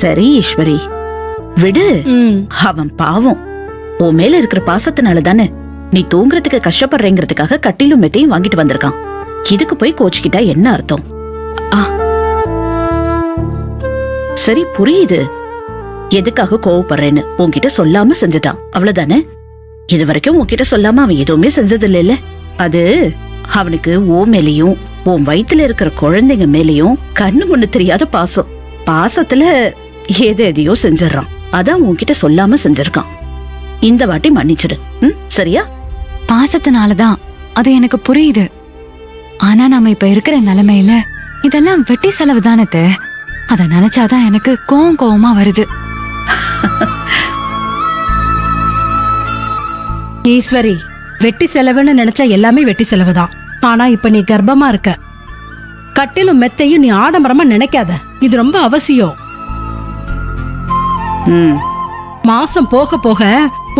சரி ஈஸ்வரி, விடு. அவன் பாவம். உன் மேல இருக்கிற பாசத்தினால தானே நீ தூங்குறதுக்கு கஷ்டப்படுறேங்கிறதுக்காக கட்டிலும் மெத்தையும் வாங்கிட்டு வந்திருக்கான். இதுக்கு போய் கோச்சுக்கிட்டா என்ன அர்த்தம்? சரி, புரியுது எதுக்காக கோவப்படுறேன்னு. உன்கிட்ட சொல்லாம செஞ்சுட்டான், அவ்வளவுதானே. இது வரைக்கும் உன்கிட்ட சொல்லாம அவன் எதுவுமே செஞ்சது இல்ல. அது அவனுக்கு உன் மேலையும் உன் வயித்துல இருக்கிற குழந்தைங்க மேலையும் கண்ணு முன்னு தெரியாத பாசம். பாசத்துல எதையோ செஞ்சிடறான். அதான் உன்கிட்ட சொல்லாம செஞ்சிருக்கான். இந்த வாட்டி மன்னிச்சிடு, சரியா? பாசத்தினாலதான் அது எனக்கு புரியுது. ஆனா நாம இப்ப இருக்கிற நிலைமையில இதெல்லாம் வெட்டி செலவு தானே. அத நினைச்சாதான் எனக்கு கோவமா வருது. ஈஸ்வரி, வெட்டி செலவுன்னு நினைச்சா எல்லாமே வெட்டி செலவுதான். ஆனா இப்ப நீ கர்ப்பமா இருக்க. கட்டிலும் மெத்தையும் நீ ஆடம்பரமா நினைக்காத. இது ரொம்ப அவசியம். மாசம் போக போக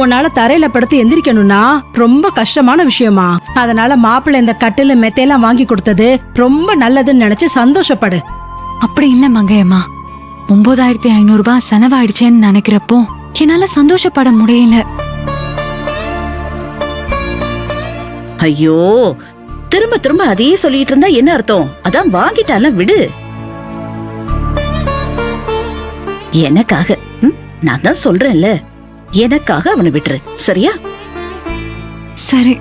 உன்னால தரையில படுத்து எந்திரிக்கணும்னா ரொம்ப கஷ்டமான விஷயமா. அதனால மாப்பிள்ளை இந்த கட்டில மெத்தையெல்லாம் வாங்கி கொடுத்தது ரொம்ப நல்லதுன்னு நினைச்சு சந்தோஷப்படு. அப்படி இல்ல மங்கையம்மா, 9500 ரூபாய் செலவாயிடுச்சேன்னு நினைக்கிறப்போ என்னால சந்தோஷப்பட முடியல. ஐயோ, திரும்ப திரும்ப அதையே சொல்லிட்டு இருந்தா என்ன அர்த்தம்? அதான் வாங்கிட்டால, விடு. எனக்காக நான் தான் சொல்றேன்ல, எனக்காக அவனை விட்டுரு, சரியா? சரி.